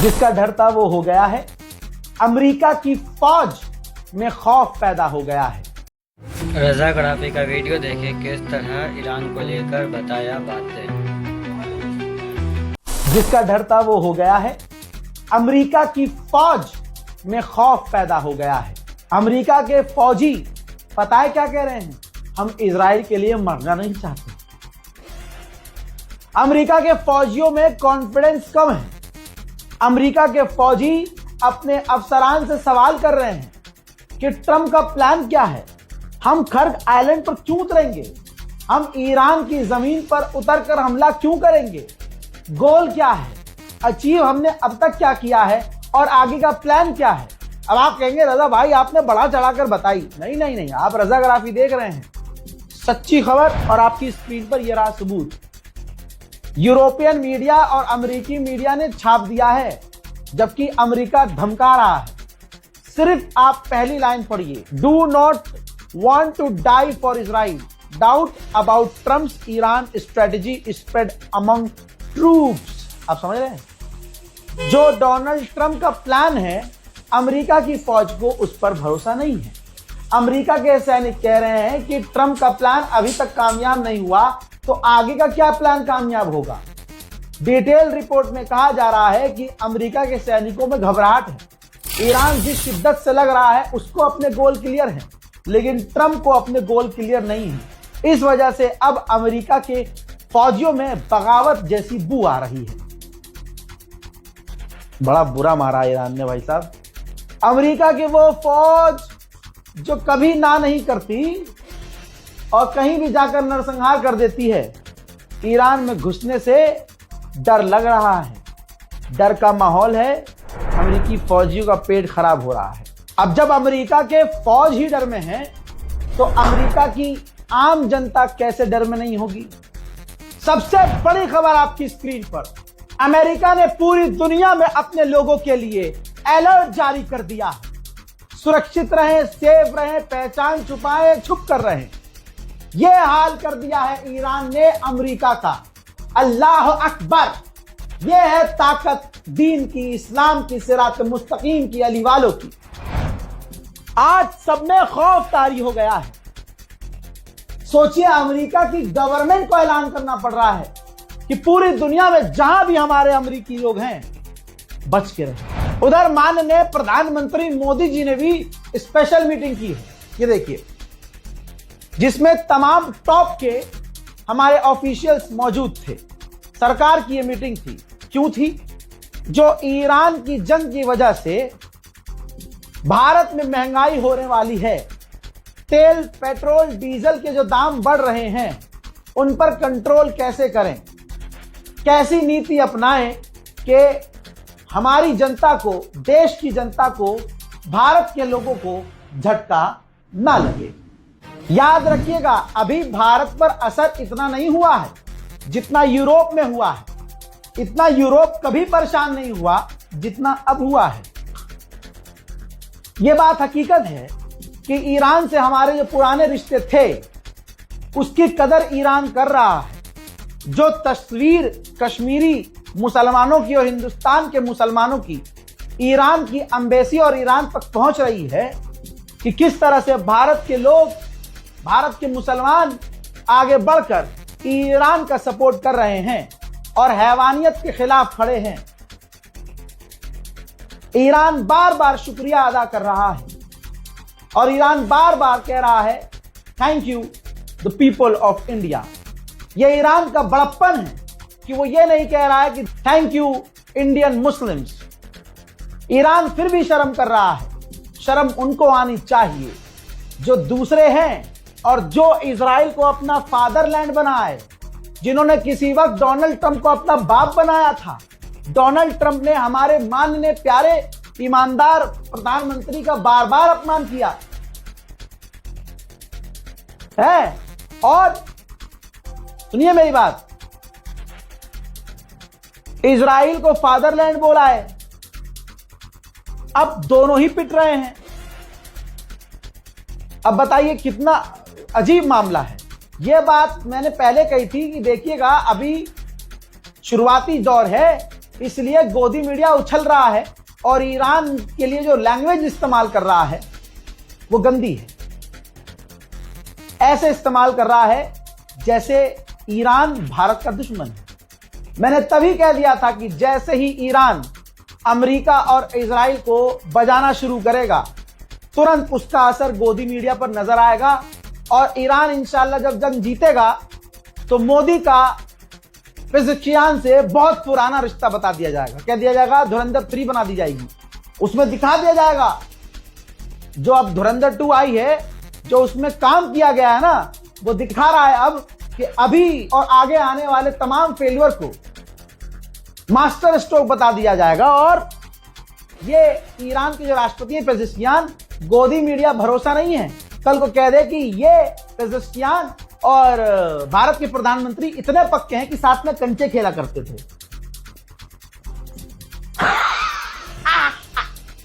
जिसका डर था वो हो गया है। अमेरिका की फौज में खौफ पैदा हो गया है। रजा गद्दाफी का वीडियो देखें, किस तरह ईरान को लेकर बताया बातें। जिसका डर था वो हो गया है। अमेरिका की फौज में खौफ पैदा हो गया है। अमेरिका के फौजी पता है क्या कह रहे हैं? हम इजराइल के लिए मरना नहीं चाहते। अमेरिका के फौजियों में कॉन्फिडेंस कम है। अमेरिका के फौजी अपने अफसरान से सवाल कर रहे हैं कि ट्रंप का प्लान क्या है? हम खर्ग आइलैंड पर क्यों उतरेंगे? हम ईरान की जमीन पर उतरकर हमला क्यों करेंगे? गोल क्या है? अचीव हमने अब तक क्या किया है और आगे का प्लान क्या है? अब आप कहेंगे रजा भाई आपने बड़ा चढ़ाकर बताई। नहीं, आप रजा गद्दाफी देख रहे हैं। सच्ची खबर और आपकी स्क्रीन पर यह रहा सबूत। यूरोपियन मीडिया और अमेरिकी मीडिया ने छाप दिया है, जबकि अमेरिका धमका रहा है। सिर्फ आप पहली लाइन पढ़िए। Do not want to die for Israel. Doubt about Trump's Iran strategy spread among troops. आप समझ रहे हैं? जो डोनाल्ड ट्रंप का प्लान है, अमेरिका की फौज को उस पर भरोसा नहीं है। अमेरिका के सैनिक कह रहे हैं कि ट्रंप का प्लान अभी तक कामयाब नहीं हुआ, तो आगे का क्या प्लान कामयाब होगा? डिटेल रिपोर्ट में कहा जा रहा है कि अमेरिका के सैनिकों में घबराहट है। ईरान जिस शिद्दत से लग रहा है उसको अपने गोल क्लियर है, लेकिन ट्रंप को अपने गोल क्लियर नहीं है। इस वजह से अब अमेरिका के फौजियों में बगावत जैसी बू आ रही है। बड़ा बुरा मारा ईरान ने भाई साहब। अमेरिका की वो फौज जो कभी ना नहीं करती और कहीं भी जाकर नरसंहार कर देती है, ईरान में घुसने से डर लग रहा है। डर का माहौल है। अमेरिकी फौजियों का पेट खराब हो रहा है। अब जब अमेरिका के फौज ही डर में है, तो अमेरिका की आम जनता कैसे डर में नहीं होगी? सबसे बड़ी खबर आपकी स्क्रीन पर। अमेरिका ने पूरी दुनिया में अपने लोगों के लिए अलर्ट जारी कर दिया है। सुरक्षित रहें, सेफ रहें, पहचान छुपाएं, छुप कर रहें। यह हाल कर दिया है ईरान ने अमेरिका का। अल्लाह अकबर। यह है ताकत दीन की, इस्लाम की, सिरात मुस्तकीम की, अली वालों की। आज सब में खौफ तारी हो गया है। सोचिए, अमेरिका की गवर्नमेंट को ऐलान करना पड़ रहा है कि पूरी दुनिया में जहां भी हमारे अमेरिकी लोग हैं, बच के रहे। उधर माननीय प्रधानमंत्री मोदी जी ने भी स्पेशल मीटिंग की है, ये देखिए, जिसमें तमाम टॉप के हमारे ऑफिशियल्स मौजूद थे। सरकार की ये मीटिंग थी। क्यों थी? जो ईरान की जंग की वजह से भारत में महंगाई होने वाली है, तेल, पेट्रोल, डीजल के जो दाम बढ़ रहे हैं, उन पर कंट्रोल कैसे करें, कैसी नीति अपनाएं कि हमारी जनता को, देश की जनता को, भारत के लोगों को झटका ना लगे। याद रखिएगा, अभी भारत पर असर इतना नहीं हुआ है जितना यूरोप में हुआ है। इतना यूरोप कभी परेशान नहीं हुआ जितना अब हुआ है। यह बात हकीकत है कि ईरान से हमारे जो पुराने रिश्ते थे, उसकी कदर ईरान कर रहा है। जो तस्वीर कश्मीरी मुसलमानों की और हिंदुस्तान के मुसलमानों की ईरान की एम्बेसी और ईरान तक पहुंच रही है कि किस तरह से भारत के लोग, भारत के मुसलमान आगे बढ़कर ईरान का सपोर्ट कर रहे हैं और हैवानियत के खिलाफ खड़े हैं। ईरान बार बार शुक्रिया अदा कर रहा है और ईरान बार बार कह रहा है thank you the people of India. यह ईरान का बड़प्पन है कि वो ये नहीं कह रहा है कि thank you Indian Muslims. Iran फिर भी शर्म कर रहा है। शर्म उनको आनी चाहिए जो दूसरे हैं और जो इजराइल को अपना फादरलैंड बनाए, जिन्होंने किसी वक्त डोनाल्ड ट्रंप को अपना बाप बनाया था। डोनाल्ड ट्रंप ने हमारे माननीय प्यारे ईमानदार प्रधानमंत्री का बार बार अपमान किया है। और सुनिए मेरी बात, इजराइल को फादरलैंड बोला है। अब दोनों ही पिट रहे हैं। अब बताइए कितना अजीब मामला है। यह बात मैंने पहले कही थी कि देखिएगा, अभी शुरुआती दौर है, इसलिए गोदी मीडिया उछल रहा है और ईरान के लिए जो लैंग्वेज इस्तेमाल कर रहा है वो गंदी है। ऐसे इस्तेमाल कर रहा है जैसे ईरान भारत का दुश्मन है। मैंने तभी कह दिया था कि जैसे ही ईरान अमेरिका और इजराइल को बजाना शुरू करेगा, तुरंत उसका असर गोदी मीडिया पर नजर आएगा और ईरान इंशाल्लाह जब जंग जीतेगा तो मोदी का पेज़ेश्कियान से बहुत पुराना रिश्ता बता दिया जाएगा। कह दिया जाएगा धुरंधर 3 बना दी जाएगी, उसमें दिखा दिया जाएगा जो अब धुरंधर 2 आई है, जो उसमें काम किया गया है ना, वो दिखा रहा है अब कि अभी और आगे आने वाले तमाम फेलियर को मास्टर स्ट्रोक बता दिया जाएगा। और ये ईरान के जो राष्ट्रपति है पेज़ेश्कियान, गोदी मीडिया भरोसा नहीं है, कल को कह दे कि ये पेज़ेश्कियान और भारत के प्रधानमंत्री इतने पक्के हैं कि साथ में कंचे खेला करते थे।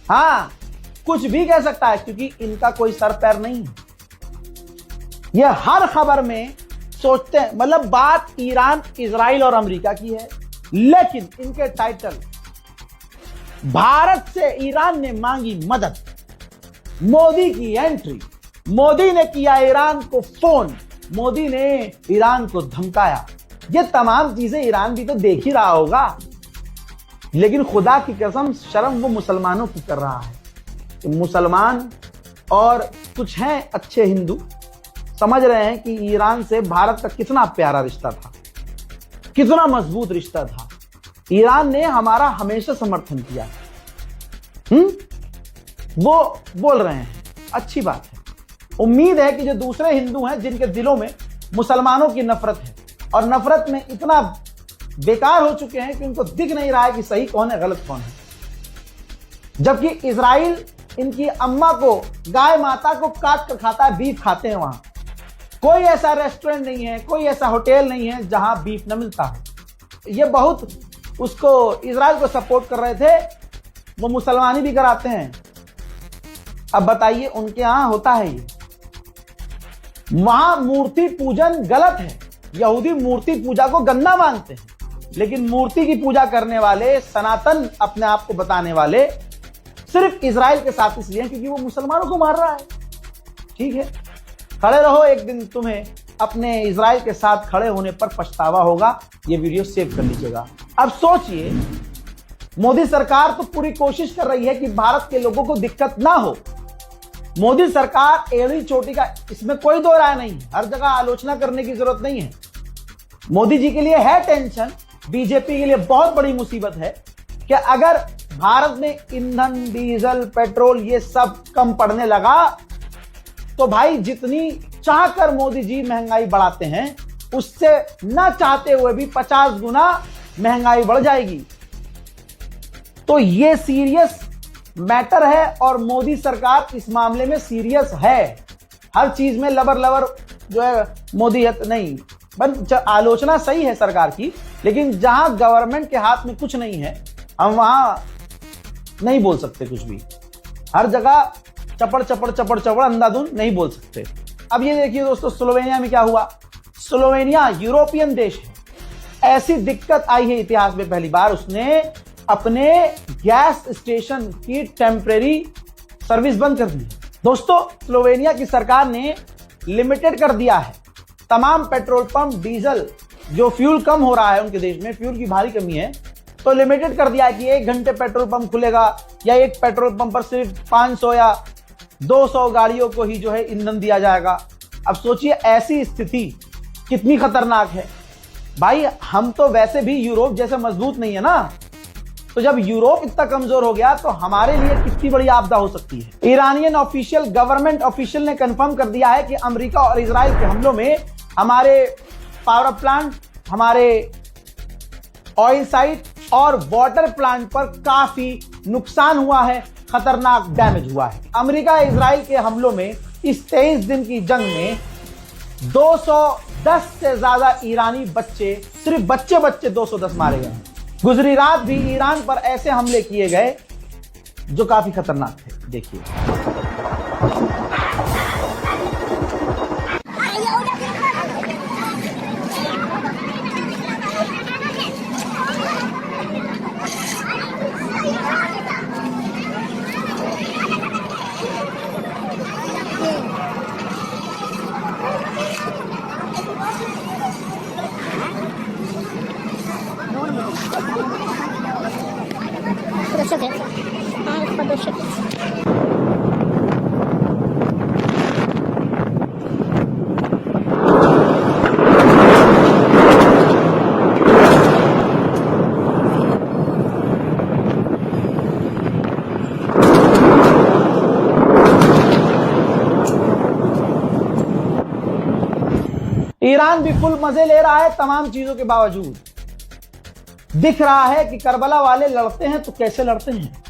हाँ, कुछ भी कह सकता है क्योंकि इनका कोई सर पैर नहीं है। ये हर खबर में सोचते हैं, मतलब बात ईरान, इजराइल और अमेरिका की है, लेकिन इनके टाइटल भारत से ईरान ने मांगी मदद, मोदी की एंट्री, मोदी ने किया ईरान को फोन, मोदी ने ईरान को धमकाया। ये तमाम चीजें ईरान भी तो देख ही रहा होगा, लेकिन खुदा की कसम शर्म वो मुसलमानों की कर रहा है। तो मुसलमान और कुछ हैं अच्छे हिंदू समझ रहे हैं कि ईरान से भारत का कितना प्यारा रिश्ता था, कितना मजबूत रिश्ता था। ईरान ने हमारा हमेशा समर्थन किया। वो बोल रहे हैं, अच्छी बात है। उम्मीद है कि जो दूसरे हिंदू हैं जिनके दिलों में मुसलमानों की नफरत है और नफरत में इतना बेकार हो चुके हैं कि उनको दिख नहीं रहा है कि सही कौन है गलत कौन है। जबकि इजराइल इनकी अम्मा को, गाय माता को काट कर खाता है, बीफ खाते हैं। वहां कोई ऐसा रेस्टोरेंट नहीं है, कोई ऐसा होटल नहीं है जहां बीफ न मिलता है। ये बहुत उसको इजराइल को सपोर्ट कर रहे थे, वो मुसलमानी भी कराते हैं। अब बताइए उनके यहां होता है ये। वहां मूर्ति पूजन गलत है, यहूदी मूर्ति पूजा को गंदा मानते हैं, लेकिन मूर्ति की पूजा करने वाले, सनातन अपने आप को बताने वाले सिर्फ इजराइल के साथ इसलिए क्योंकि वो मुसलमानों को मार रहा है। ठीक है, खड़े रहो, एक दिन तुम्हें अपने इजराइल के साथ खड़े होने पर पछतावा होगा। ये वीडियो सेव कर लीजिएगा। अब सोचिए, मोदी सरकार तो पूरी कोशिश कर रही है कि भारत के लोगों को दिक्कत ना हो। मोदी सरकार एड़ी चोटी का, इसमें कोई दो राय नहीं है, हर जगह आलोचना करने की जरूरत नहीं है। मोदी जी के लिए है टेंशन, बीजेपी के लिए बहुत बड़ी मुसीबत है कि अगर भारत में ईंधन, डीजल, पेट्रोल ये सब कम पड़ने लगा तो भाई जितनी चाहकर मोदी जी महंगाई बढ़ाते हैं, उससे ना चाहते हुए भी 50 गुना महंगाई बढ़ जाएगी। तो ये सीरियस मैटर है और मोदी सरकार इस मामले में सीरियस है। हर चीज में लबर लबर जो है मोदी है नहीं, बस आलोचना सही है सरकार की, लेकिन जहां गवर्नमेंट के हाथ में कुछ नहीं है हम वहां नहीं बोल सकते कुछ भी। हर जगह चपड़ चपड़ चपड़ चपड़ अंधाधुंध नहीं बोल सकते। अब ये देखिए दोस्तों, स्लोवेनिया में क्या हुआ। स्लोवेनिया यूरोपियन देश है, ऐसी दिक्कत आई है इतिहास में पहली बार, उसने अपने गैस स्टेशन की टेम्परेरी सर्विस बंद कर दी। दोस्तों, स्लोवेनिया की सरकार ने लिमिटेड कर दिया है तमाम पेट्रोल पंप, डीजल, जो फ्यूल कम हो रहा है उनके देश में, फ्यूल की भारी कमी है, तो लिमिटेड कर दिया है कि 1 घंटे पेट्रोल पंप खुलेगा या एक पेट्रोल पंप पर सिर्फ 500 या 200 गाड़ियों को ही जो है ईंधन दिया जाएगा। अब सोचिए ऐसी स्थिति कितनी खतरनाक है। भाई हम तो वैसे भी यूरोप जैसे मजबूत नहीं है ना, तो जब यूरोप इतना कमजोर हो गया तो हमारे लिए कितनी बड़ी आपदा हो सकती है। ईरानियन ऑफिशियल, गवर्नमेंट ऑफिशियल ने कंफर्म कर दिया है कि अमेरिका और इजराइल के हमलों में हमारे पावर प्लांट, हमारे ऑयल साइट और वाटर प्लांट पर काफी नुकसान हुआ है, खतरनाक डैमेज हुआ है। अमेरिका इजराइल के हमलों में इस 23 दिन की जंग में 210 से ज्यादा ईरानी बच्चे, सिर्फ बच्चे 210 मारे गए हैं। गुजरी रात भी ईरान पर ऐसे हमले किए गए जो काफी खतरनाक थे। देखिए, दहशत है, भारत पर दहशत है। ईरान भी फुल मजे ले रहा है तमाम चीजों के बावजूद। दिख रहा है कि करबला वाले लड़ते हैं तो कैसे लड़ते हैं।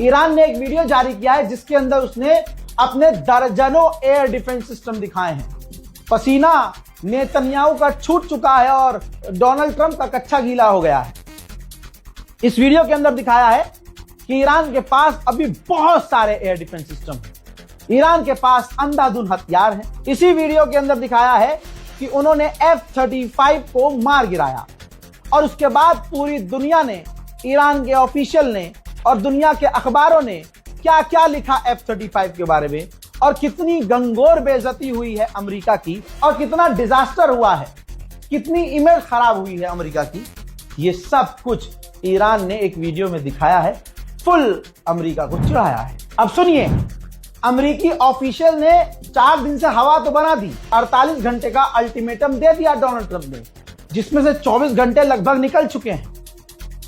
ईरान ने एक वीडियो जारी किया है जिसके अंदर उसने अपने दर्जनों एयर डिफेंस सिस्टम दिखाए हैं। पसीना नेतन्याहू का छूट चुका है और डोनाल्ड ट्रंप का कच्चा गीला हो गया है। इस वीडियो के अंदर दिखाया है कि ईरान के पास अभी बहुत सारे एयर डिफेंस सिस्टम हैं। ईरान के पास अंधाधुंध हथियार हैं। इसी वीडियो के अंदर दिखाया है कि उन्होंने F-35 को मार गिराया और उसके बाद पूरी दुनिया ने, ईरान के ऑफिशियल ने और दुनिया के अखबारों ने क्या क्या लिखा F-35 के बारे में और कितनी गंगोर बेइज्जती हुई है अमेरिका की और कितना डिजास्टर हुआ है, कितनी इमेज खराब हुई है अमेरिका की। ये सब कुछ ईरान ने एक वीडियो में दिखाया है, फुल अमेरिका को चिढ़ाया है। अब सुनिए, अमेरिकी ऑफिशियल ने 4 दिन से हवा तो बना दी, 48 घंटे का अल्टीमेटम दे दिया डोनाल्ड ट्रंप ने, जिसमें से 24 घंटे लगभग निकल चुके हैं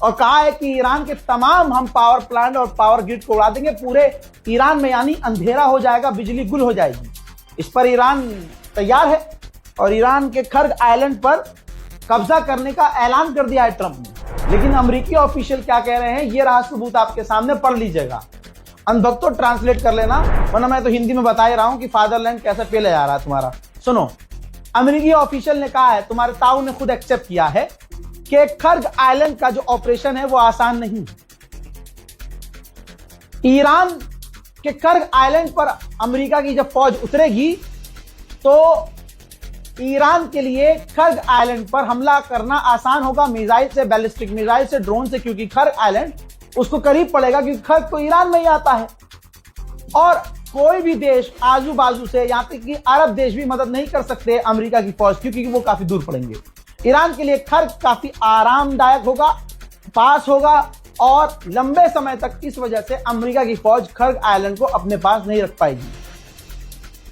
और कहा है कि ईरान के तमाम हम पावर प्लांट और पावर ग्रिड को उड़ा देंगे पूरे ईरान में, यानी अंधेरा हो जाएगा, बिजली गुल हो जाएगी। इस पर ईरान तैयार है और ईरान के खर्ग आइलैंड पर कब्जा करने का ऐलान कर दिया है ट्रंप ने। लेकिन अमेरिकी ऑफिशियल क्या कह रहे हैं, ये रहा सबूत, आपके सामने पढ़ लीजिएगा। अनभक्तों ट्रांसलेट कर लेना, वरना मैं तो हिंदी में बता ही रहा हूं कि फादरलैंड कैसे पेले जा रहा है तुम्हारा। सुनो, अमेरिकी ऑफिशियल ने कहा है, तुम्हारे ताऊ ने खुद एक्सेप्ट किया है कि खर्ग आइलैंड का जो ऑपरेशन है वो आसान नहीं। ईरान के खर्ग आइलैंड पर अमेरिका की जब फौज उतरेगी तो ईरान के लिए खर्ग आइलैंड पर हमला करना आसान होगा, मिसाइल से, बैलिस्टिक मिसाइल से, ड्रोन से, क्योंकि खर्ग आइलैंड उसको करीब पड़ेगा, क्योंकि खर्ग तो ईरान में ही आता है और कोई भी देश आजू बाजू से, यहां तक कि अरब देश भी मदद नहीं कर सकते अमेरिका की फौज, क्योंकि वो काफी दूर पड़ेंगे। ईरान के लिए खर्ग काफी आरामदायक होगा, पास होगा और लंबे समय तक इस वजह से अमेरिका की फौज खर्ग आइलैंड को अपने पास नहीं रख पाएगी।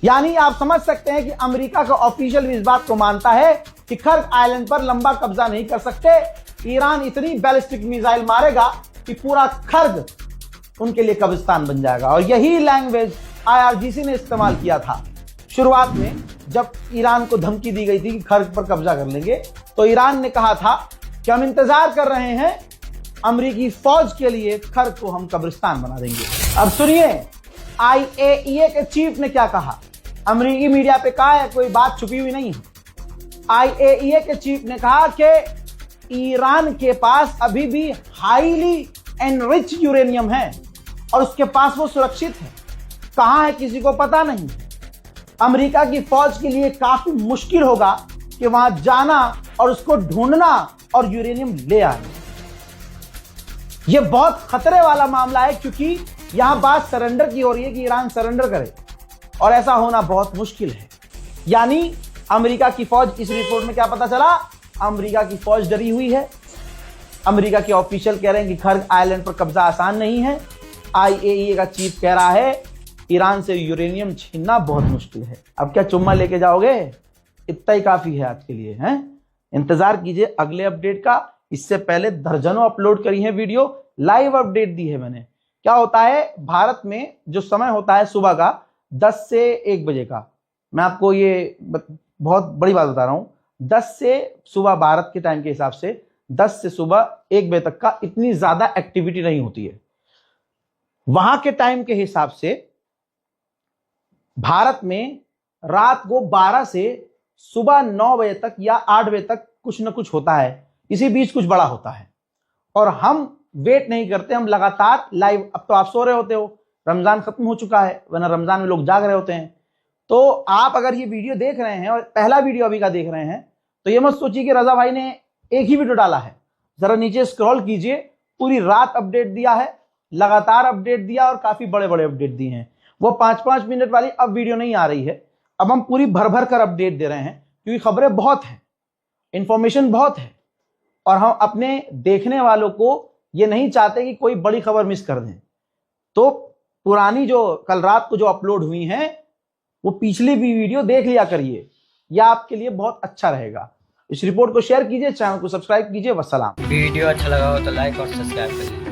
यानी आप समझ सकते हैं कि अमेरिका का ऑफिशियल इस बात को मानता है कि खर्ग आइलैंड पर लंबा कब्जा नहीं कर सकते। ईरान इतनी बैलिस्टिक मिसाइल मारेगा कि पूरा खर्ग उनके लिए कब्रिस्तान बन जाएगा। और यही लैंग्वेज IRGC ने इस्तेमाल किया था शुरुआत में, जब ईरान को धमकी दी गई थी कि खर्ग पर कब्जा कर लेंगे, तो ईरान ने कहा था कि हम इंतजार कर रहे हैं अमेरिकी फौज के लिए, खर्ग को हम कब्रिस्तान बना देंगे। अब सुनिए, IAEA के चीफ ने क्या कहा। अमेरिकी मीडिया पे कहा है, कोई बात छुपी हुई नहीं है। IAEA के चीफ ने कहा कि ईरान के पास अभी भी हाईली एनरिच यूरेनियम है और उसके पास वो सुरक्षित है। कहां है किसी को पता नहीं। अमेरिका की फौज के लिए काफी मुश्किल होगा कि वहां जाना और उसको ढूंढना और यूरेनियम ले आना। यह बहुत खतरे वाला मामला है, क्योंकि यहां बात सरेंडर की हो रही है कि ईरान सरेंडर करे और ऐसा होना बहुत मुश्किल है। यानी अमेरिका की फौज, इस रिपोर्ट में क्या पता चला, अमेरिका की फौज डरी हुई है। अमेरिका के ऑफिशियल कह रहे हैं कि खर्ग आइलैंड पर कब्जा आसान नहीं है। IAEA का चीफ कह रहा है ईरान से यूरेनियम छीनना बहुत मुश्किल है। अब क्या चुम्मा लेके जाओगे? इतना ही काफी है आज के लिए, हैं? इंतजार कीजिए अगले अपडेट का। इससे पहले दर्जनों अपलोड करी है वीडियो, लाइव अपडेट दी है मैंने। क्या होता है भारत में, जो समय होता है सुबह का 10 से 1 बजे का, मैं आपको ये बहुत बड़ी बात बता रहा हूं, 10 से सुबह भारत के टाइम के हिसाब से 10 से सुबह 1 बजे तक का इतनी ज्यादा एक्टिविटी नहीं होती है। वहां के टाइम के हिसाब से भारत में रात को 12 से सुबह 9 बजे तक या 8 बजे तक कुछ ना कुछ होता है, इसी बीच कुछ बड़ा होता है और हम वेट नहीं करते, हम लगातार लाइव। अब तो आप सो रहे होते हो, रमजान खत्म हो चुका है, वरना रमजान में लोग जाग रहे होते हैं। तो आप अगर ये वीडियो देख रहे हैं और पहला वीडियो अभी का देख रहे हैं, तो ये मत सोचिए कि रजा भाई ने एक ही वीडियो डाला है। जरा नीचे स्क्रॉल कीजिए, पूरी रात अपडेट दिया है, लगातार अपडेट दिया और काफी बड़े बड़े अपडेट दिए हैं। वो 5-5 मिनट वाली अब वीडियो नहीं आ रही है, अब हम पूरी भर भर कर अपडेट दे रहे हैं, क्योंकि खबरें बहुत हैं, इंफॉर्मेशन बहुत है और हम अपने देखने वालों को ये नहीं चाहते कि कोई बड़ी खबर मिस कर दें। तो पुरानी जो कल रात को जो अपलोड हुई हैं वो पिछली भी वीडियो देख लिया करिए, यह आपके लिए बहुत अच्छा रहेगा। इस रिपोर्ट को शेयर कीजिए, चैनल को सब्सक्राइब कीजिए। वस्सलाम। वीडियो अच्छा लगा हो तो लाइक और सब्सक्राइब करिए।